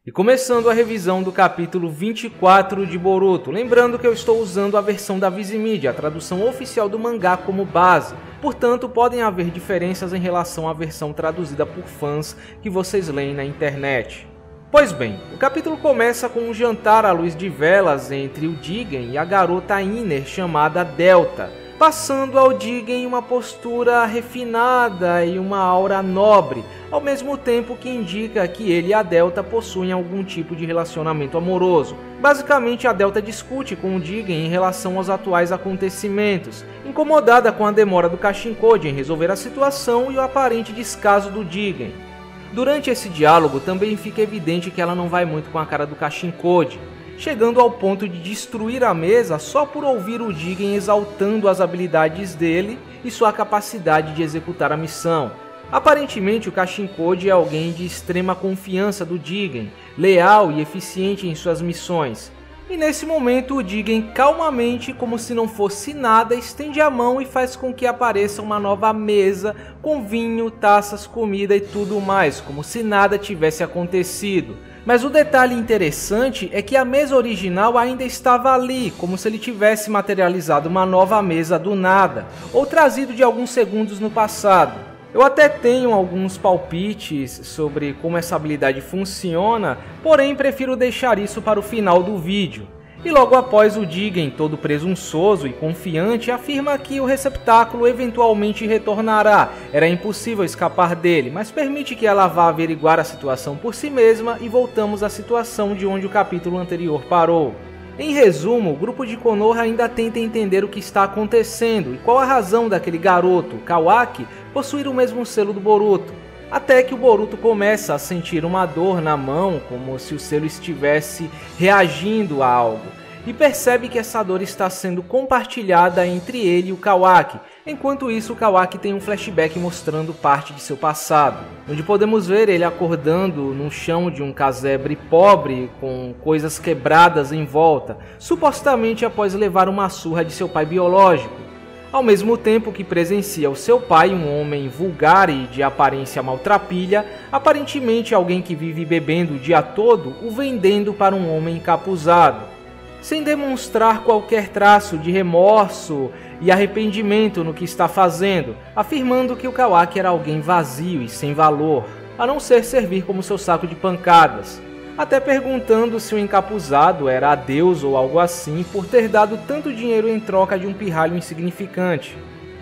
E começando a revisão do capítulo 24 de Boruto, lembrando que eu estou usando a versão da Viz-Media, a tradução oficial do mangá como base, portanto podem haver diferenças em relação à versão traduzida por fãs que vocês leem na internet. Pois bem, o capítulo começa com um jantar à luz de velas entre o Jigen e a garota Iner chamada Delta, passando ao Jigen uma postura refinada e uma aura nobre, ao mesmo tempo que indica que ele e a Delta possuem algum tipo de relacionamento amoroso. Basicamente, a Delta discute com o Jigen em relação aos atuais acontecimentos, incomodada com a demora do Kashinkode em resolver a situação e o aparente descaso do Jigen. Durante esse diálogo também fica evidente que ela não vai muito com a cara do Kashinkode, chegando ao ponto de destruir a mesa só por ouvir o Jigen exaltando as habilidades dele e sua capacidade de executar a missão. Aparentemente o Kashinkode é alguém de extrema confiança do Jigen, leal e eficiente em suas missões. E nesse momento o Jigen calmamente, como se não fosse nada, estende a mão e faz com que apareça uma nova mesa com vinho, taças, comida e tudo mais, como se nada tivesse acontecido. Mas o detalhe interessante é que a mesa original ainda estava ali, como se ele tivesse materializado uma nova mesa do nada, ou trazido de alguns segundos no passado. Eu até tenho alguns palpites sobre como essa habilidade funciona, porém prefiro deixar isso para o final do vídeo. E logo após, o Jigen, todo presunçoso e confiante, afirma que o receptáculo eventualmente retornará. Era impossível escapar dele, mas permite que ela vá averiguar a situação por si mesma e voltamos à situação de onde o capítulo anterior parou. Em resumo, o grupo de Konoha ainda tenta entender o que está acontecendo e qual a razão daquele garoto, Kawaki, possuir o mesmo selo do Boruto. Até que o Boruto começa a sentir uma dor na mão, como se o selo estivesse reagindo a algo, e percebe que essa dor está sendo compartilhada entre ele e o Kawaki. Enquanto isso, o Kawaki tem um flashback mostrando parte de seu passado, onde podemos ver ele acordando no chão de um casebre pobre, com coisas quebradas em volta, supostamente após levar uma surra de seu pai biológico. Ao mesmo tempo que presencia o seu pai, um homem vulgar e de aparência maltrapilha, aparentemente alguém que vive bebendo o dia todo, o vendendo para um homem encapuzado, sem demonstrar qualquer traço de remorso e arrependimento no que está fazendo, afirmando que o Kawaki era alguém vazio e sem valor, a não ser servir como seu saco de pancadas. Até perguntando se o encapuzado era Deus ou algo assim por ter dado tanto dinheiro em troca de um pirralho insignificante.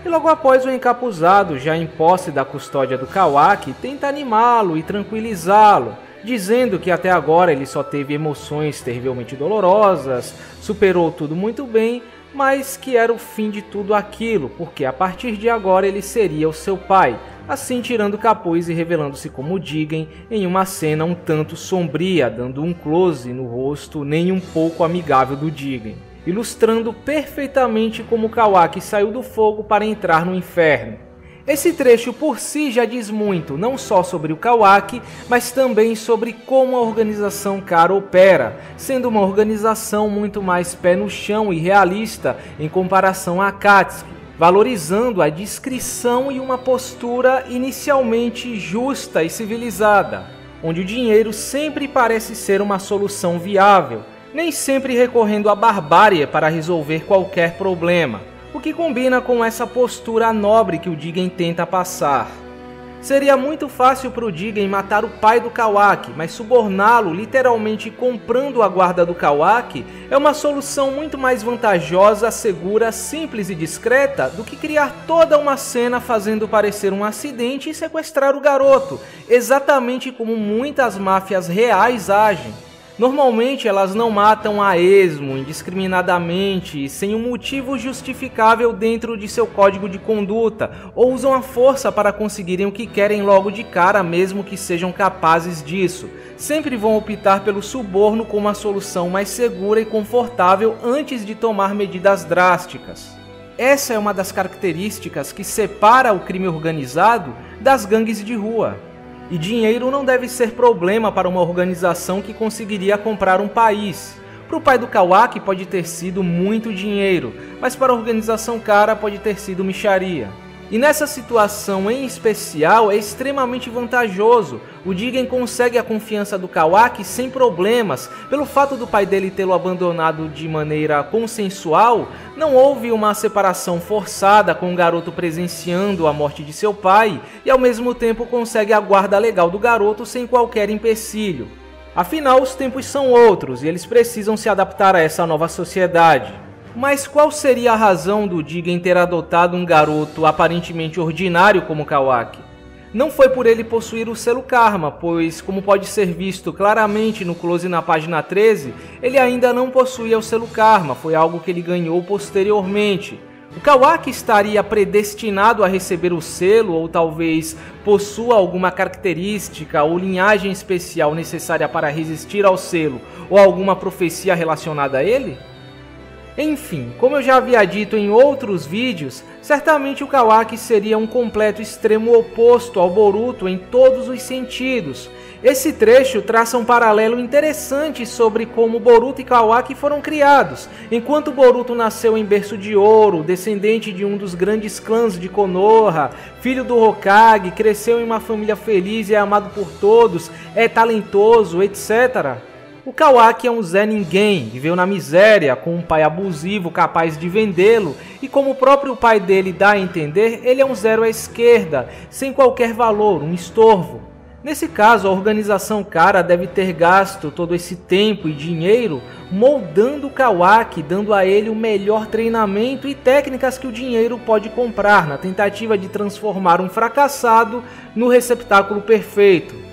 E logo após, o encapuzado, já em posse da custódia do Kawaki, tenta animá-lo e tranquilizá-lo, dizendo que até agora ele só teve emoções terrivelmente dolorosas, superou tudo muito bem, mas que era o fim de tudo aquilo, porque a partir de agora ele seria o seu pai, assim tirando o capuz e revelando-se como Jigen em uma cena um tanto sombria, dando um close no rosto nem um pouco amigável do Jigen, ilustrando perfeitamente como Kawaki saiu do fogo para entrar no inferno. Esse trecho por si já diz muito, não só sobre o Kawaki, mas também sobre como a organização Kara opera, sendo uma organização muito mais pé no chão e realista em comparação a Akatsuki, valorizando a discrição e uma postura inicialmente justa e civilizada, onde o dinheiro sempre parece ser uma solução viável, nem sempre recorrendo à barbárie para resolver qualquer problema, o que combina com essa postura nobre que o Jigen tenta passar. Seria muito fácil para o Jigen matar o pai do Kawaki, mas suborná-lo literalmente comprando a guarda do Kawaki é uma solução muito mais vantajosa, segura, simples e discreta do que criar toda uma cena fazendo parecer um acidente e sequestrar o garoto, exatamente como muitas máfias reais agem. Normalmente elas não matam a esmo, indiscriminadamente, sem um motivo justificável dentro de seu código de conduta, ou usam a força para conseguirem o que querem logo de cara, mesmo que sejam capazes disso. Sempre vão optar pelo suborno como a solução mais segura e confortável antes de tomar medidas drásticas. Essa é uma das características que separa o crime organizado das gangues de rua. E dinheiro não deve ser problema para uma organização que conseguiria comprar um país. Para o pai do Kawaki pode ter sido muito dinheiro, mas para a organização Kara pode ter sido mixaria. E nessa situação em especial é extremamente vantajoso, o Jigen consegue a confiança do Kawaki sem problemas. Pelo fato do pai dele tê-lo abandonado de maneira consensual, não houve uma separação forçada com o garoto presenciando a morte de seu pai e ao mesmo tempo consegue a guarda legal do garoto sem qualquer empecilho. Afinal, os tempos são outros e eles precisam se adaptar a essa nova sociedade. Mas qual seria a razão do Jigen ter adotado um garoto aparentemente ordinário como Kawaki? Não foi por ele possuir o selo Karma, pois, como pode ser visto claramente no close na página 13, ele ainda não possuía o selo Karma, foi algo que ele ganhou posteriormente. O Kawaki estaria predestinado a receber o selo ou talvez possua alguma característica ou linhagem especial necessária para resistir ao selo ou alguma profecia relacionada a ele? Enfim, como eu já havia dito em outros vídeos, certamente o Kawaki seria um completo extremo oposto ao Boruto em todos os sentidos. Esse trecho traça um paralelo interessante sobre como Boruto e Kawaki foram criados. Enquanto Boruto nasceu em berço de ouro, descendente de um dos grandes clãs de Konoha, filho do Hokage, cresceu em uma família feliz e é amado por todos, é talentoso, etc. O Kawaki é um Zé Ninguém, viveu na miséria, com um pai abusivo capaz de vendê-lo, e como o próprio pai dele dá a entender, ele é um zero à esquerda, sem qualquer valor, um estorvo. Nesse caso, a organização Kara deve ter gasto todo esse tempo e dinheiro moldando o Kawaki, dando a ele o melhor treinamento e técnicas que o dinheiro pode comprar, na tentativa de transformar um fracassado no receptáculo perfeito.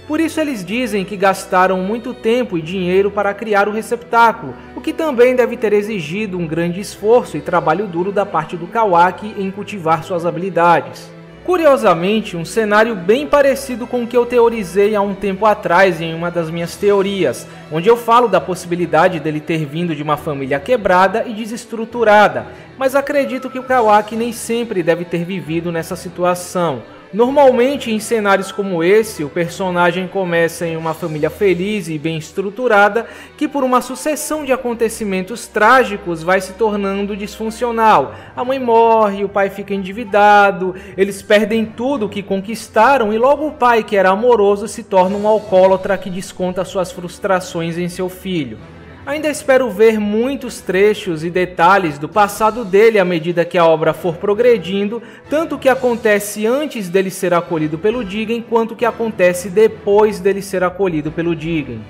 Por isso eles dizem que gastaram muito tempo e dinheiro para criar o receptáculo, o que também deve ter exigido um grande esforço e trabalho duro da parte do Kawaki em cultivar suas habilidades. Curiosamente, um cenário bem parecido com o que eu teorizei há um tempo atrás em uma das minhas teorias, onde eu falo da possibilidade dele ter vindo de uma família quebrada e desestruturada, mas acredito que o Kawaki nem sempre deve ter vivido nessa situação. Normalmente, em cenários como esse, o personagem começa em uma família feliz e bem estruturada, que por uma sucessão de acontecimentos trágicos vai se tornando disfuncional. A mãe morre, o pai fica endividado, eles perdem tudo o que conquistaram e logo o pai, que era amoroso, se torna um alcoólatra que desconta suas frustrações em seu filho. Ainda espero ver muitos trechos e detalhes do passado dele à medida que a obra for progredindo, tanto o que acontece antes dele ser acolhido pelo Jigen, quanto o que acontece depois dele ser acolhido pelo Jigen.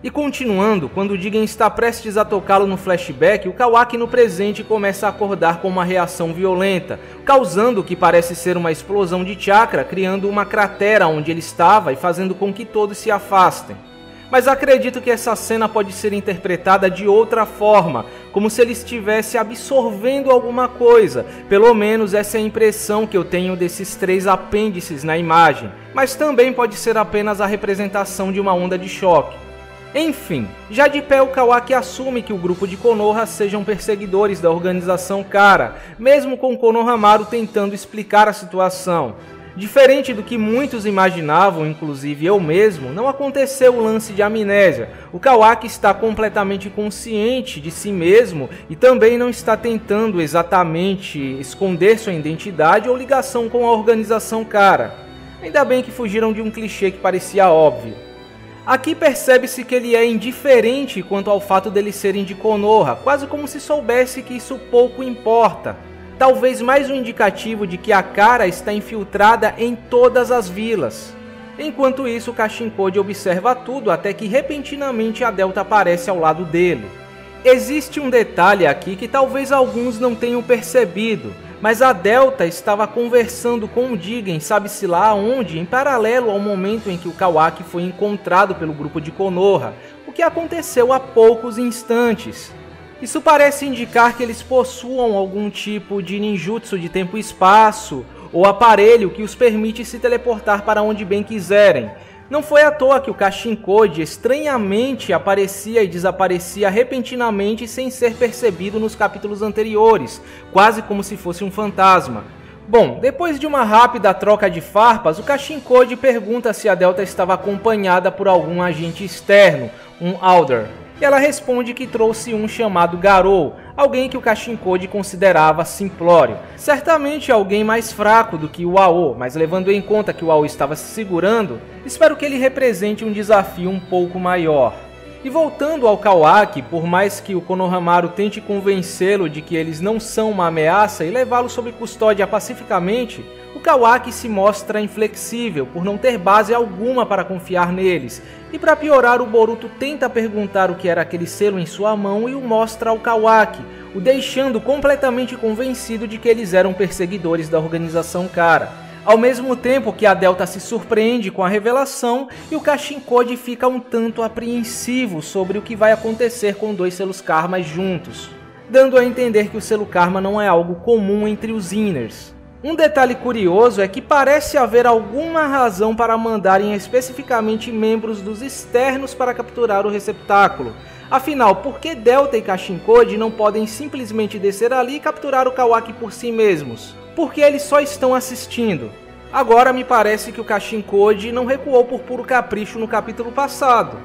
E continuando, quando o Jigen está prestes a tocá-lo no flashback, o Kawaki no presente começa a acordar com uma reação violenta, causando o que parece ser uma explosão de chakra, criando uma cratera onde ele estava e fazendo com que todos se afastem. Mas acredito que essa cena pode ser interpretada de outra forma, como se ele estivesse absorvendo alguma coisa. Pelo menos essa é a impressão que eu tenho desses três apêndices na imagem, mas também pode ser apenas a representação de uma onda de choque. Enfim, já de pé o Kawaki assume que o grupo de Konoha sejam perseguidores da organização Kara, mesmo com Konohamaru tentando explicar a situação. Diferente do que muitos imaginavam, inclusive eu mesmo, não aconteceu o lance de amnésia. O Kawaki está completamente consciente de si mesmo e também não está tentando exatamente esconder sua identidade ou ligação com a organização Kara. Ainda bem que fugiram de um clichê que parecia óbvio. Aqui percebe-se que ele é indiferente quanto ao fato deles serem de Konoha, quase como se soubesse que isso pouco importa. Talvez mais um indicativo de que a Kara está infiltrada em todas as vilas. Enquanto isso, o Kashinkode observa tudo até que repentinamente a Delta aparece ao lado dele. Existe um detalhe aqui que talvez alguns não tenham percebido, mas a Delta estava conversando com o Jigen, sabe-se lá aonde, em paralelo ao momento em que o Kawaki foi encontrado pelo grupo de Konoha, o que aconteceu há poucos instantes. Isso parece indicar que eles possuam algum tipo de ninjutsu de tempo e espaço, ou aparelho que os permite se teleportar para onde bem quiserem. Não foi à toa que o Kashinkode estranhamente aparecia e desaparecia repentinamente sem ser percebido nos capítulos anteriores, quase como se fosse um fantasma. Bom, depois de uma rápida troca de farpas, o Kashinkode pergunta se a Delta estava acompanhada por algum agente externo, um Alder. e ela responde que trouxe um chamado Garou, alguém que o Kashinkode considerava simplório. Certamente alguém mais fraco do que o Ao, mas levando em conta que o Ao estava se segurando, espero que ele represente um desafio um pouco maior. E voltando ao Kawaki, por mais que o Konohamaru tente convencê-lo de que eles não são uma ameaça e levá-lo sob custódia pacificamente, o Kawaki se mostra inflexível por não ter base alguma para confiar neles, e para piorar o Boruto tenta perguntar o que era aquele selo em sua mão e o mostra ao Kawaki, o deixando completamente convencido de que eles eram perseguidores da organização Kara. Ao mesmo tempo que a Delta se surpreende com a revelação e o Kashinkode fica um tanto apreensivo sobre o que vai acontecer com dois selos Karma juntos, dando a entender que o selo Karma não é algo comum entre os Inners. Um detalhe curioso é que parece haver alguma razão para mandarem especificamente membros dos externos para capturar o receptáculo. Afinal, por que Delta e Kashinkode não podem simplesmente descer ali e capturar o Kawaki por si mesmos? Porque eles só estão assistindo. Agora me parece que o Kashinkode não recuou por puro capricho no capítulo passado.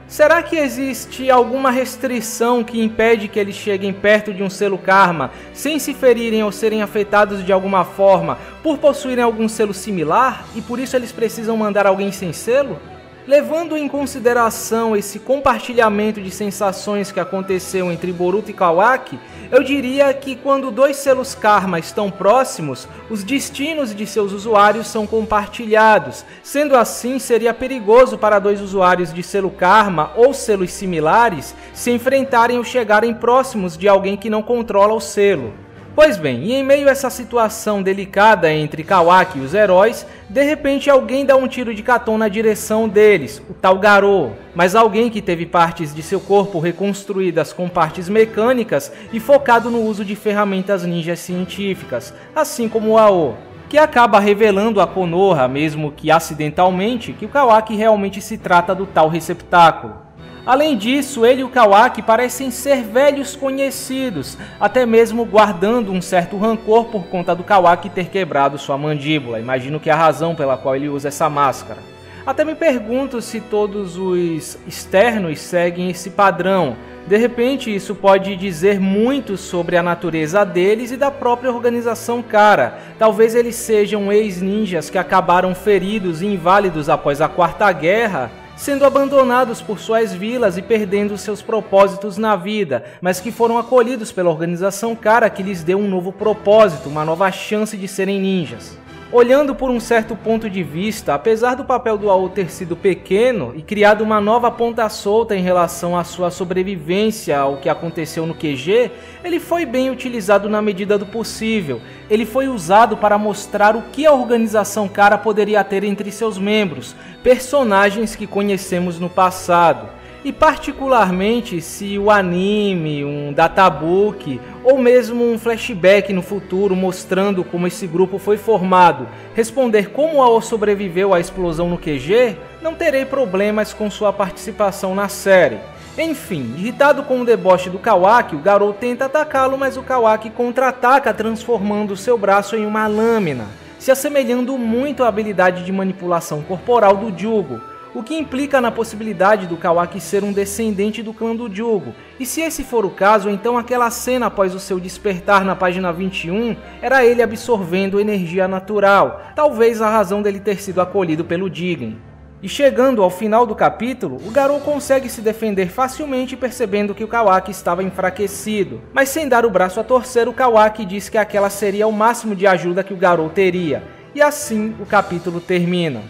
Será que existe alguma restrição que impede que eles cheguem perto de um selo Karma sem se ferirem ou serem afetados de alguma forma por possuírem algum selo similar e por isso eles precisam mandar alguém sem selo? Levando em consideração esse compartilhamento de sensações que aconteceu entre Boruto e Kawaki, eu diria que quando dois selos Karma estão próximos, os destinos de seus usuários são compartilhados. Sendo assim, seria perigoso para dois usuários de selo Karma ou selos similares se enfrentarem ou chegarem próximos de alguém que não controla o selo. Pois bem, e em meio a essa situação delicada entre Kawaki e os heróis, de repente alguém dá um tiro de Katon na direção deles, o tal Garou, mas alguém que teve partes de seu corpo reconstruídas com partes mecânicas e focado no uso de ferramentas ninjas científicas, assim como o Ao, que acaba revelando a Konoha, mesmo que acidentalmente, que o Kawaki realmente se trata do tal receptáculo. Além disso, ele e o Kawaki parecem ser velhos conhecidos, até mesmo guardando um certo rancor por conta do Kawaki ter quebrado sua mandíbula. Imagino que é a razão pela qual ele usa essa máscara. Até me pergunto se todos os externos seguem esse padrão. De repente, isso pode dizer muito sobre a natureza deles e da própria organização Kara. Talvez eles sejam ex-ninjas que acabaram feridos e inválidos após a Quarta Guerra, sendo abandonados por suas vilas e perdendo seus propósitos na vida, mas que foram acolhidos pela organização Kara que lhes deu um novo propósito, uma nova chance de serem ninjas. Olhando por um certo ponto de vista, apesar do papel do Ao ter sido pequeno e criado uma nova ponta solta em relação à sua sobrevivência ao que aconteceu no QG, ele foi bem utilizado na medida do possível. Ele foi usado para mostrar o que a organização Kara poderia ter entre seus membros, personagens que conhecemos no passado. E particularmente se o anime, um databook ou mesmo um flashback no futuro mostrando como esse grupo foi formado responder como Ao sobreviveu à explosão no QG, não terei problemas com sua participação na série. Enfim, irritado com o deboche do Kawaki, o Garou tenta atacá-lo, mas o Kawaki contra-ataca transformando seu braço em uma lâmina, se assemelhando muito à habilidade de manipulação corporal do Jugo, o que implica na possibilidade do Kawaki ser um descendente do clã do Jugo. E se esse for o caso, então aquela cena após o seu despertar na página 21 era ele absorvendo energia natural, talvez a razão dele ter sido acolhido pelo Jigen. E chegando ao final do capítulo, o Garou consegue se defender facilmente percebendo que o Kawaki estava enfraquecido, mas sem dar o braço a torcer, o Kawaki diz que aquela seria o máximo de ajuda que o Garou teria, e assim o capítulo termina.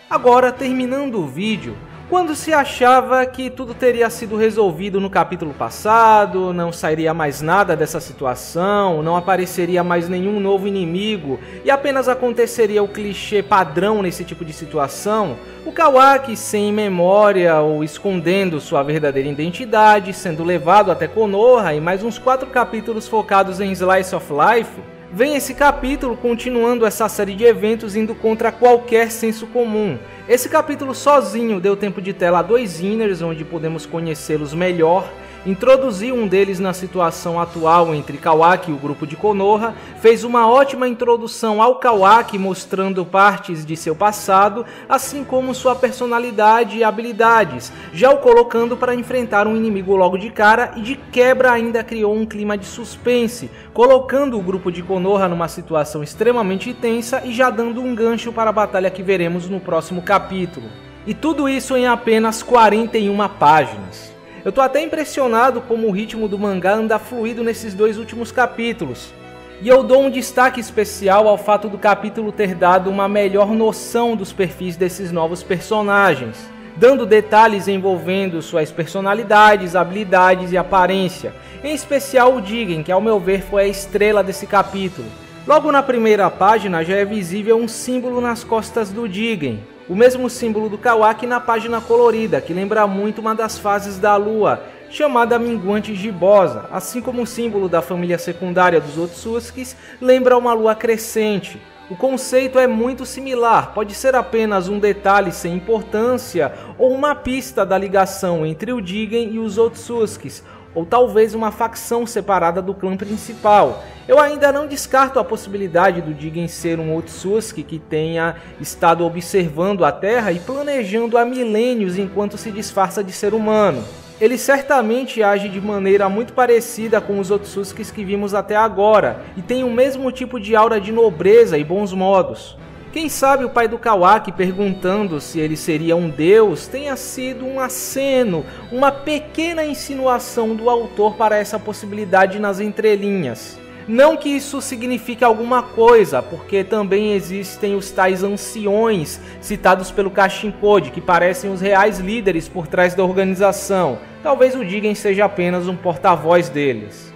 Agora, terminando o vídeo, quando se achava que tudo teria sido resolvido no capítulo passado, não sairia mais nada dessa situação, não apareceria mais nenhum novo inimigo e apenas aconteceria o clichê padrão nesse tipo de situação, o Kawaki, sem memória ou escondendo sua verdadeira identidade, sendo levado até Konoha e mais uns 4 capítulos focados em Slice of Life, vem esse capítulo continuando essa série de eventos indo contra qualquer senso comum. Esse capítulo sozinho deu tempo de tela a 2 Inners, onde podemos conhecê-los melhor, Introduzir um deles na situação atual entre Kawaki e o grupo de Konoha, fez uma ótima introdução ao Kawaki mostrando partes de seu passado, assim como sua personalidade e habilidades, já o colocando para enfrentar um inimigo logo de cara e de quebra ainda criou um clima de suspense, colocando o grupo de Konoha numa situação extremamente tensa e já dando um gancho para a batalha que veremos no próximo capítulo. E tudo isso em apenas 41 páginas. Eu tô até impressionado como o ritmo do mangá anda fluido nesses 2 últimos capítulos. E eu dou um destaque especial ao fato do capítulo ter dado uma melhor noção dos perfis desses novos personagens, dando detalhes envolvendo suas personalidades, habilidades e aparência, em especial o Jigen, que ao meu ver foi a estrela desse capítulo. Logo na primeira página já é visível um símbolo nas costas do Jigen, o mesmo símbolo do Kawaki na página colorida, que lembra muito uma das fases da lua, chamada minguante gibosa, assim como o símbolo da família secundária dos Otsutskis lembra uma lua crescente. O conceito é muito similar, pode ser apenas um detalhe sem importância ou uma pista da ligação entre o Jigen e os Otsutskis, ou talvez uma facção separada do clã principal. Eu ainda não descarto a possibilidade do Jigen ser um Otsutsuki que tenha estado observando a Terra e planejando há milênios enquanto se disfarça de ser humano. Ele certamente age de maneira muito parecida com os Otsutskis que vimos até agora, e tem o mesmo tipo de aura de nobreza e bons modos. Quem sabe o pai do Kawaki perguntando se ele seria um deus tenha sido um aceno, uma pequena insinuação do autor para essa possibilidade nas entrelinhas. Não que isso signifique alguma coisa, porque também existem os tais anciões citados pelo Kashin Code, que parecem os reais líderes por trás da organização. Talvez o Jigen seja apenas um porta-voz deles.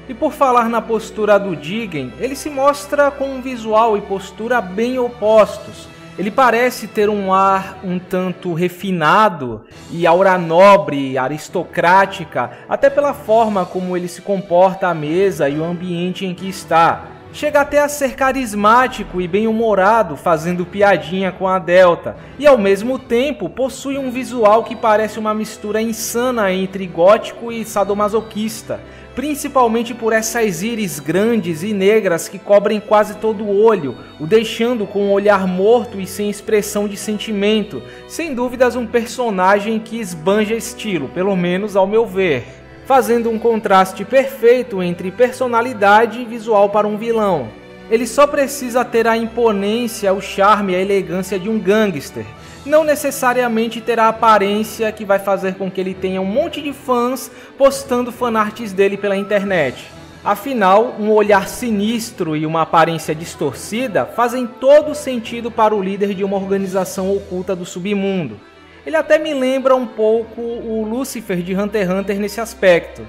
E por falar na postura do Jigen, ele se mostra com um visual e postura bem opostos. Ele parece ter um ar um tanto refinado e aura nobre, aristocrática, até pela forma como ele se comporta à mesa e o ambiente em que está. Chega até a ser carismático e bem-humorado, fazendo piadinha com a Delta, e ao mesmo tempo possui um visual que parece uma mistura insana entre gótico e sadomasoquista, principalmente por essas íris grandes e negras que cobrem quase todo o olho, o deixando com um olhar morto e sem expressão de sentimento. Sem dúvidas um personagem que esbanja estilo, pelo menos ao meu ver, fazendo um contraste perfeito entre personalidade e visual para um vilão. Ele só precisa ter a imponência, o charme e a elegância de um gangster. Não necessariamente ter a aparência que vai fazer com que ele tenha um monte de fãs postando fanarts dele pela internet. Afinal, um olhar sinistro e uma aparência distorcida fazem todo sentido para o líder de uma organização oculta do submundo. Ele até me lembra um pouco o Lucifer de Hunter x Hunter nesse aspecto.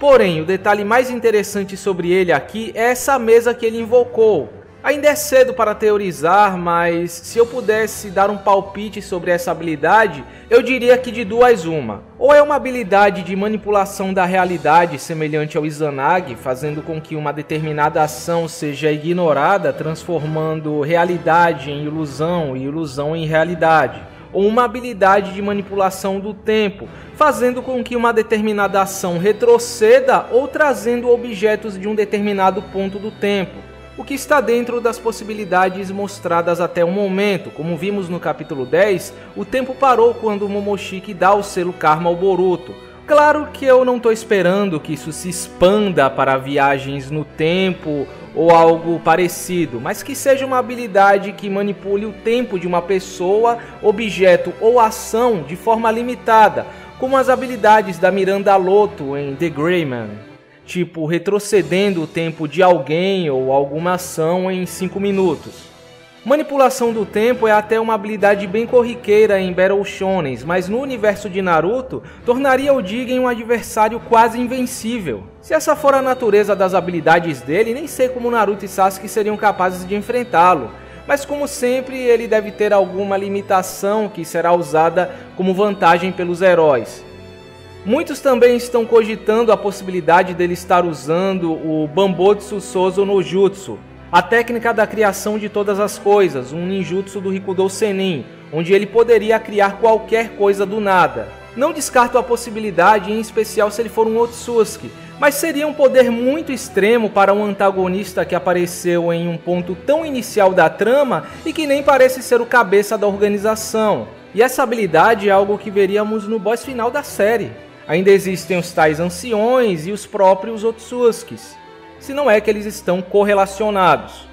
Porém, o detalhe mais interessante sobre ele aqui é essa mesa que ele invocou. Ainda é cedo para teorizar, mas se eu pudesse dar um palpite sobre essa habilidade, eu diria que de duas uma. Ou é uma habilidade de manipulação da realidade semelhante ao Izanagi, fazendo com que uma determinada ação seja ignorada, transformando realidade em ilusão e ilusão em realidade. Ou uma habilidade de manipulação do tempo, fazendo com que uma determinada ação retroceda ou trazendo objetos de um determinado ponto do tempo. O que está dentro das possibilidades mostradas até o momento. Como vimos no capítulo 10, o tempo parou quando o Momoshiki dá o selo Karma ao Boruto. Claro que eu não estou esperando que isso se expanda para viagens no tempo ou algo parecido, mas que seja uma habilidade que manipule o tempo de uma pessoa, objeto ou ação de forma limitada, como as habilidades da Miranda Lotto em The Gray Man. Tipo, retrocedendo o tempo de alguém ou alguma ação em 5 minutos. Manipulação do tempo é até uma habilidade bem corriqueira em Battle Shonens, mas no universo de Naruto, tornaria o Jigen um adversário quase invencível. Se essa for a natureza das habilidades dele, nem sei como Naruto e Sasuke seriam capazes de enfrentá-lo. Mas como sempre, ele deve ter alguma limitação que será usada como vantagem pelos heróis. Muitos também estão cogitando a possibilidade dele estar usando o Bambotsu Sozo no Jutsu, a técnica da criação de todas as coisas, um ninjutsu do Rikudou Sennin, onde ele poderia criar qualquer coisa do nada. Não descarto a possibilidade, em especial se ele for um Otsutsuki, mas seria um poder muito extremo para um antagonista que apareceu em um ponto tão inicial da trama e que nem parece ser o cabeça da organização. E essa habilidade é algo que veríamos no boss final da série. Ainda existem os tais anciões e os próprios Otsutsukis, se não é que eles estão correlacionados.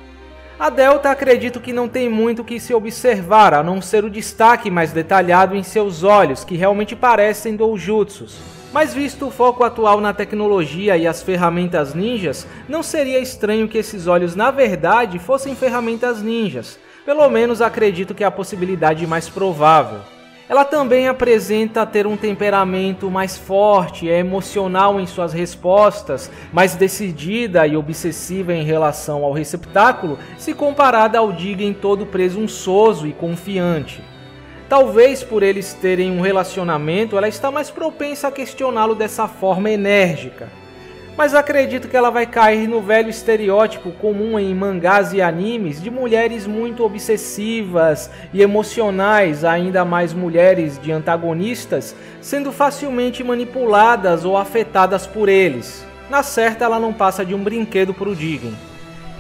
A Delta acredito que não tem muito o que se observar, a não ser o destaque mais detalhado em seus olhos, que realmente parecem doujutsus. Mas visto o foco atual na tecnologia e as ferramentas ninjas, não seria estranho que esses olhos na verdade fossem ferramentas ninjas. Pelo menos acredito que é a possibilidade mais provável. Ela também apresenta ter um temperamento mais forte, é emocional em suas respostas, mais decidida e obsessiva em relação ao receptáculo, se comparada ao Jigen todo presunçoso e confiante. Talvez por eles terem um relacionamento, ela está mais propensa a questioná-lo dessa forma enérgica. Mas acredito que ela vai cair no velho estereótipo comum em mangás e animes de mulheres muito obsessivas e emocionais, ainda mais mulheres de antagonistas, sendo facilmente manipuladas ou afetadas por eles. Na certa, ela não passa de um brinquedo para o Jigen.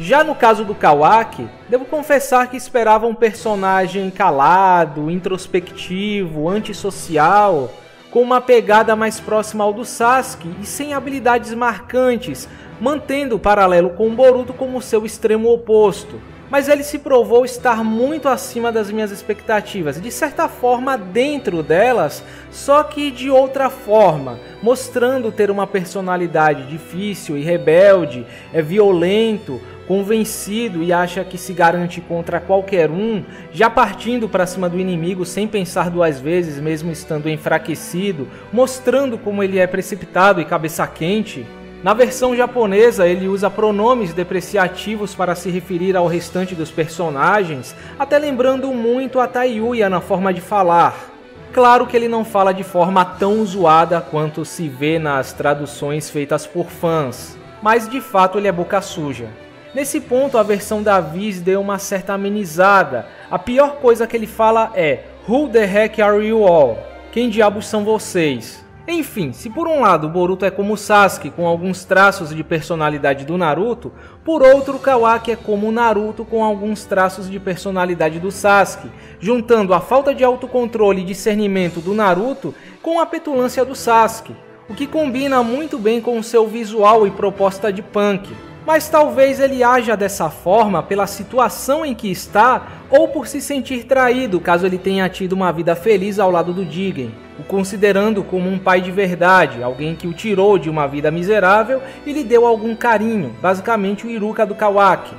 Já no caso do Kawaki, devo confessar que esperava um personagem calado, introspectivo, antissocial, com uma pegada mais próxima ao do Sasuke e sem habilidades marcantes, mantendo o paralelo com o Boruto como seu extremo oposto. Mas ele se provou estar muito acima das minhas expectativas, de certa forma dentro delas, só que de outra forma, mostrando ter uma personalidade difícil e rebelde, é violento, convencido e acha que se garante contra qualquer um, já partindo para cima do inimigo sem pensar duas vezes, mesmo estando enfraquecido, mostrando como ele é precipitado e cabeça quente. Na versão japonesa, ele usa pronomes depreciativos para se referir ao restante dos personagens, até lembrando muito a Taiyuya na forma de falar. Claro que ele não fala de forma tão zoada quanto se vê nas traduções feitas por fãs, mas de fato ele é boca suja. Nesse ponto, a versão da Viz deu uma certa amenizada. A pior coisa que ele fala é "Who the heck are you all?" Quem diabos são vocês? Enfim, se por um lado o Boruto é como o Sasuke, com alguns traços de personalidade do Naruto, por outro o Kawaki é como o Naruto com alguns traços de personalidade do Sasuke, juntando a falta de autocontrole e discernimento do Naruto com a petulância do Sasuke, o que combina muito bem com o seu visual e proposta de punk. Mas talvez ele haja dessa forma pela situação em que está ou por se sentir traído caso ele tenha tido uma vida feliz ao lado do Jigen, o considerando como um pai de verdade, alguém que o tirou de uma vida miserável e lhe deu algum carinho, basicamente o Iruka do Kawaki.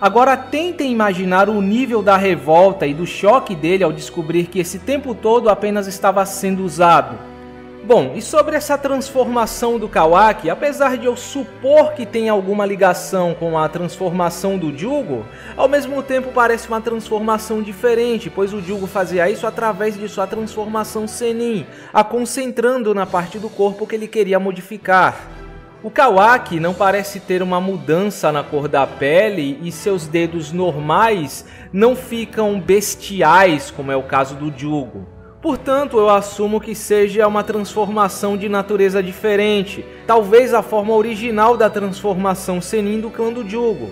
Agora tentem imaginar o nível da revolta e do choque dele ao descobrir que esse tempo todo apenas estava sendo usado. Bom, e sobre essa transformação do Kawaki, apesar de eu supor que tem alguma ligação com a transformação do Jugo, ao mesmo tempo parece uma transformação diferente, pois o Jugo fazia isso através de sua transformação Sennin, a concentrando na parte do corpo que ele queria modificar. O Kawaki não parece ter uma mudança na cor da pele e seus dedos normais não ficam bestiais, como é o caso do Jugo. Portanto, eu assumo que seja uma transformação de natureza diferente, talvez a forma original da transformação Sennin do clã do Jugo.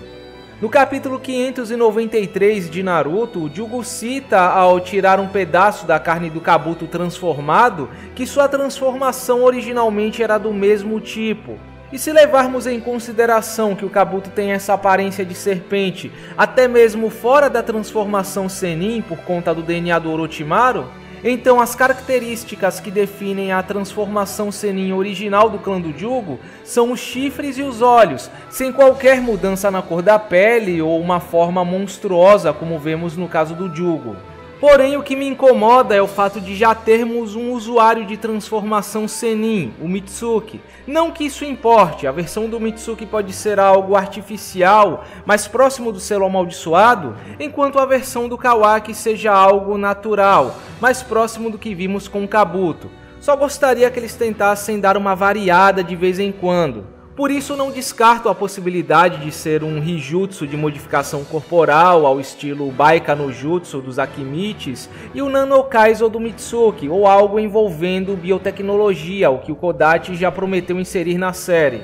No capítulo 593 de Naruto, o Jugo cita, ao tirar um pedaço da carne do Kabuto transformado, que sua transformação originalmente era do mesmo tipo. E se levarmos em consideração que o Kabuto tem essa aparência de serpente, até mesmo fora da transformação Sennin por conta do DNA do Orochimaru, então as características que definem a transformação Sennin original do clã do Jugo são os chifres e os olhos, sem qualquer mudança na cor da pele ou uma forma monstruosa como vemos no caso do Jugo. Porém, o que me incomoda é o fato de já termos um usuário de transformação Sennin, o Mitsuki. Não que isso importe, a versão do Mitsuki pode ser algo artificial, mais próximo do selo amaldiçoado, enquanto a versão do Kawaki seja algo natural, mais próximo do que vimos com o Kabuto. Só gostaria que eles tentassem dar uma variada de vez em quando. Por isso não descarto a possibilidade de ser um Ryujutsu de modificação corporal ao estilo Baika no Jutsu dos Akimichis e o Nano Kaizo do Mitsuki, ou algo envolvendo biotecnologia, o que o Kodachi já prometeu inserir na série.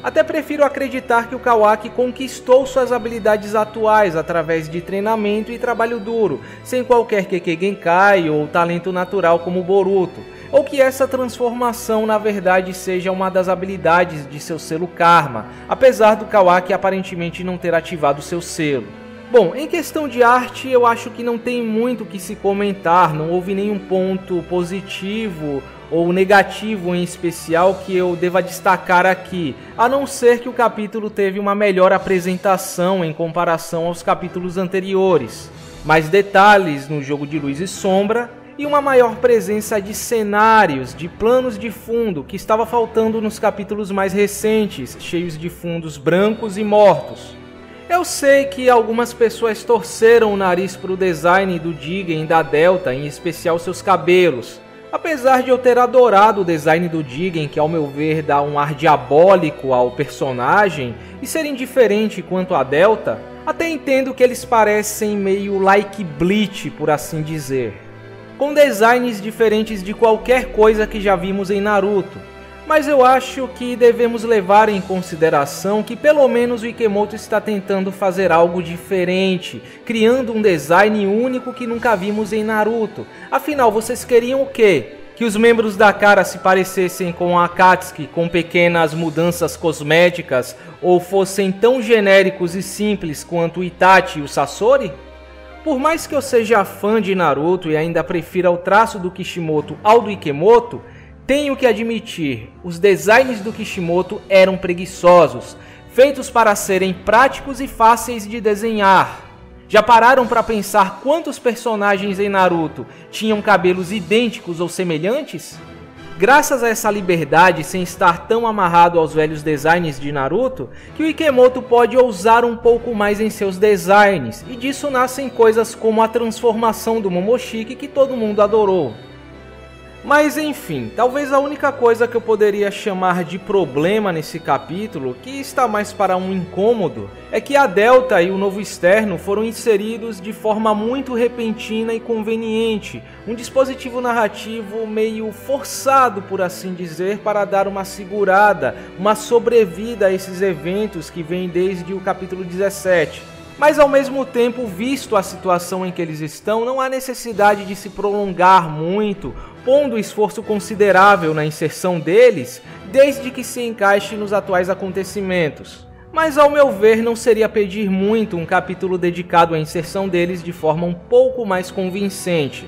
Até prefiro acreditar que o Kawaki conquistou suas habilidades atuais através de treinamento e trabalho duro, sem qualquer Kekkei Genkai ou talento natural como Boruto. Ou que essa transformação na verdade seja uma das habilidades de seu selo Karma, apesar do Kawaki aparentemente não ter ativado seu selo. Bom, em questão de arte eu acho que não tem muito o que se comentar, não houve nenhum ponto positivo ou negativo em especial que eu deva destacar aqui, a não ser que o capítulo teve uma melhor apresentação em comparação aos capítulos anteriores, mais detalhes no jogo de luz e sombra, e uma maior presença de cenários, de planos de fundo que estava faltando nos capítulos mais recentes, cheios de fundos brancos e mortos. Eu sei que algumas pessoas torceram o nariz para o design do Jigen e da Delta, em especial seus cabelos. Apesar de eu ter adorado o design do Jigen, que ao meu ver dá um ar diabólico ao personagem, e ser indiferente quanto a Delta, até entendo que eles parecem meio like Bleach, por assim dizer, com designs diferentes de qualquer coisa que já vimos em Naruto. Mas eu acho que devemos levar em consideração que pelo menos o Ikemoto está tentando fazer algo diferente, criando um design único que nunca vimos em Naruto. Afinal, vocês queriam o quê? Que os membros da Kara se parecessem com a Akatsuki, com pequenas mudanças cosméticas, ou fossem tão genéricos e simples quanto o Itachi e o Sasori? Por mais que eu seja fã de Naruto e ainda prefira o traço do Kishimoto ao do Ikemoto, tenho que admitir, os designs do Kishimoto eram preguiçosos, feitos para serem práticos e fáceis de desenhar. Já pararam para pensar quantos personagens em Naruto tinham cabelos idênticos ou semelhantes? Graças a essa liberdade, sem estar tão amarrado aos velhos designs de Naruto, que o Ikemoto pode ousar um pouco mais em seus designs, e disso nascem coisas como a transformação do Momoshiki que todo mundo adorou. Mas enfim, talvez a única coisa que eu poderia chamar de problema nesse capítulo, que está mais para um incômodo, é que a Delta e o novo externo foram inseridos de forma muito repentina e conveniente, um dispositivo narrativo meio forçado, por assim dizer, para dar uma segurada, uma sobrevida a esses eventos que vêm desde o capítulo 17. Mas ao mesmo tempo, visto a situação em que eles estão, não há necessidade de se prolongar muito, pondo esforço considerável na inserção deles, desde que se encaixe nos atuais acontecimentos. Mas ao meu ver não seria pedir muito um capítulo dedicado à inserção deles de forma um pouco mais convincente.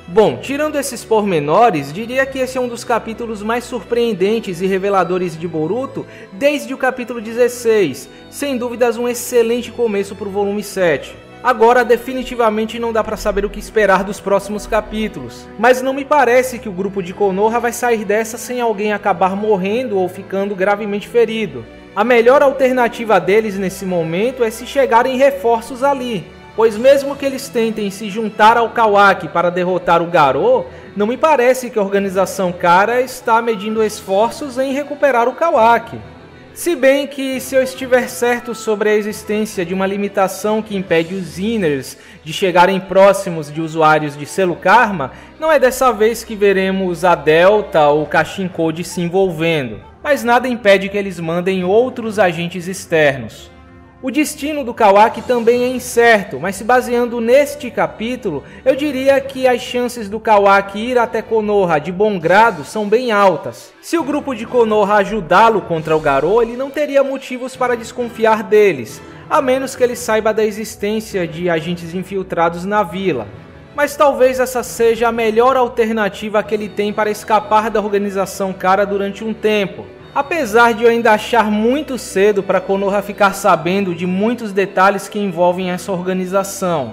Bom, tirando esses pormenores, diria que esse é um dos capítulos mais surpreendentes e reveladores de Boruto desde o capítulo 16, sem dúvidas um excelente começo para o volume 7. Agora definitivamente não dá para saber o que esperar dos próximos capítulos, mas não me parece que o grupo de Konoha vai sair dessa sem alguém acabar morrendo ou ficando gravemente ferido. A melhor alternativa deles nesse momento é se chegarem reforços ali, pois mesmo que eles tentem se juntar ao Kawaki para derrotar o Garou, não me parece que a organização Kara está medindo esforços em recuperar o Kawaki. Se bem que, se eu estiver certo sobre a existência de uma limitação que impede os Inners de chegarem próximos de usuários de selo Karma, não é dessa vez que veremos a Delta ou o Kashin Code se envolvendo, mas nada impede que eles mandem outros agentes externos. O destino do Kawaki também é incerto, mas se baseando neste capítulo, eu diria que as chances do Kawaki ir até Konoha de bom grado são bem altas. Se o grupo de Konoha ajudá-lo contra o Garou, ele não teria motivos para desconfiar deles, a menos que ele saiba da existência de agentes infiltrados na vila. Mas talvez essa seja a melhor alternativa que ele tem para escapar da organização Kara durante um tempo. Apesar de eu ainda achar muito cedo para Konoha ficar sabendo de muitos detalhes que envolvem essa organização.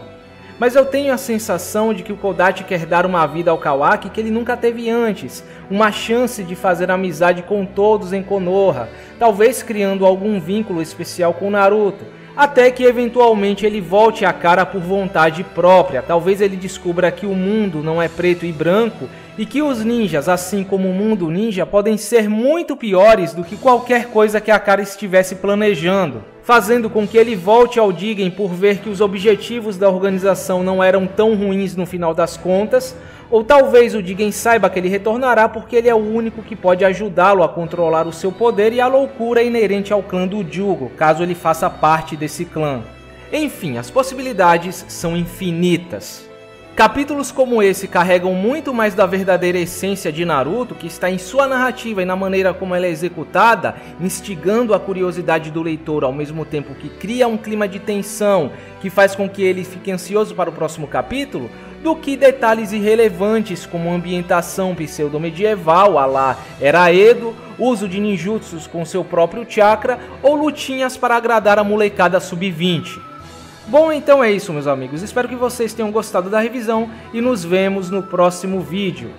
Mas eu tenho a sensação de que o Kodachi quer dar uma vida ao Kawaki que ele nunca teve antes, uma chance de fazer amizade com todos em Konoha, talvez criando algum vínculo especial com Naruto, até que eventualmente ele volte a Kara por vontade própria. Talvez ele descubra que o mundo não é preto e branco e que os ninjas, assim como o mundo ninja, podem ser muito piores do que qualquer coisa que a cara estivesse planejando, fazendo com que ele volte ao Jigen por ver que os objetivos da organização não eram tão ruins no final das contas, ou talvez o Jigen saiba que ele retornará porque ele é o único que pode ajudá-lo a controlar o seu poder e a loucura inerente ao clã do Jugo, caso ele faça parte desse clã. Enfim, as possibilidades são infinitas. Capítulos como esse carregam muito mais da verdadeira essência de Naruto, que está em sua narrativa e na maneira como ela é executada, instigando a curiosidade do leitor ao mesmo tempo que cria um clima de tensão que faz com que ele fique ansioso para o próximo capítulo, do que detalhes irrelevantes como ambientação pseudo-medieval à la Era Edo, uso de ninjutsus com seu próprio chakra ou lutinhas para agradar a molecada sub-20. Bom, então é isso, meus amigos. Espero que vocês tenham gostado da revisão e nos vemos no próximo vídeo.